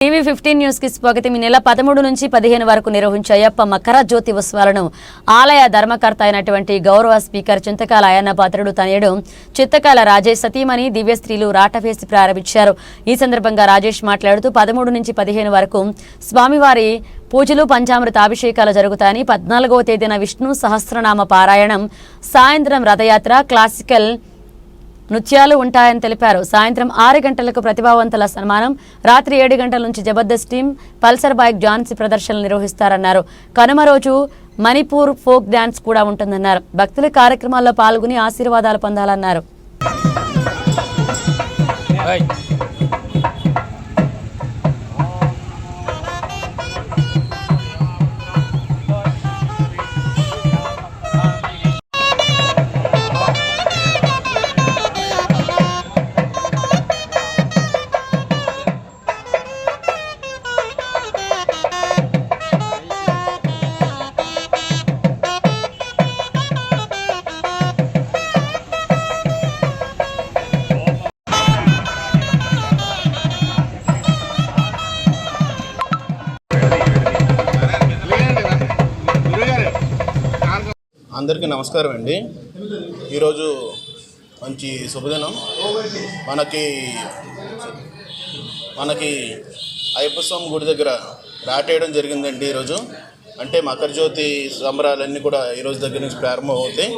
TV 15 news కి స్వాగతం. ఈ నెల 13 నుంచి 15 వరకు నిర్వహించే అయ్యప్ప మకర జ్యోతి ఉత్సవాలను ఆలయ ధర్మకర్త అయినటువంటి గౌరవ స్పీకర్ చింతకాల అయ్యన్న పాత్రుడు తనయుడు చిత్తకాల రాజేష్ సతీమణి దివ్యస్త్రీలు రాటవేసి ప్రారంభించారు. ఈ సందర్భంగా రాజేష్ మాట్లాడుతూ 13 నుంచి 15 వరకు స్వామివారి పూజలు పంచామృత అభిషేకాలు జరుగుతాయని, 14వ తేదీన విష్ణు సహస్రనామ పారాయణం, సాయంత్రం రథయాత్ర, క్లాసికల్ నృత్యాలు ఉంటాయని తెలిపారు. సాయంత్రం 6 గంటలకు ప్రతిభావంతుల సన్మానం, రాత్రి 7 గంటల నుంచి Jabardasth team, Pulsar bike Jhansi ప్రదర్శనలు నిర్వహిస్తారన్నారు. కనుమ రోజు మణిపూర్ ఫోక్ డాన్స్ కూడా ఉంటుందన్నారు. భక్తులు కార్యక్రమాల్లో పాల్గొని ఆశీర్వాదాలు పొందాలన్నారు. అందరికీ నమస్కారం అండి. ఈరోజు మంచి శుభదినం. మనకి అయ్యప్ప స్వామి గుడి దగ్గర రాటేయడం జరిగిందండి. ఈరోజు అంటే మకర జ్యోతి సంబరాలన్నీ కూడా ఈరోజు దగ్గర నుంచి ప్రారంభం అవుతాయి.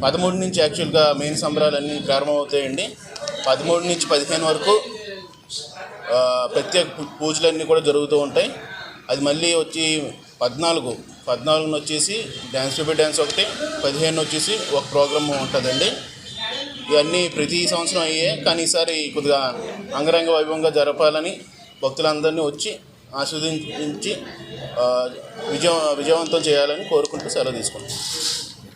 13 నుంచి యాక్చువల్గా మెయిన్ సంబరాలన్నీ ప్రారంభం అవుతాయండి. 13 నుంచి 15 వరకు ప్రత్యేక పూజలన్నీ కూడా జరుగుతూ ఉంటాయి. అది మళ్ళీ వచ్చి 14 వచ్చేసి డ్యాన్స్ టు బి డ్యాన్స్ ఒకటి, 15 వచ్చేసి ఒక ప్రోగ్రామ్ ఉంటుందండి. ఇవన్నీ ప్రతి సంవత్సరం అయ్యే, కానీ ఈసారి కొద్దిగా అంగరంగ వైభవంగా జరపాలని భక్తులందరినీ వచ్చి ఆస్వాదించి విజయవంతం చేయాలని కోరుకుంటూ సెలవు తీసుకుంటాం.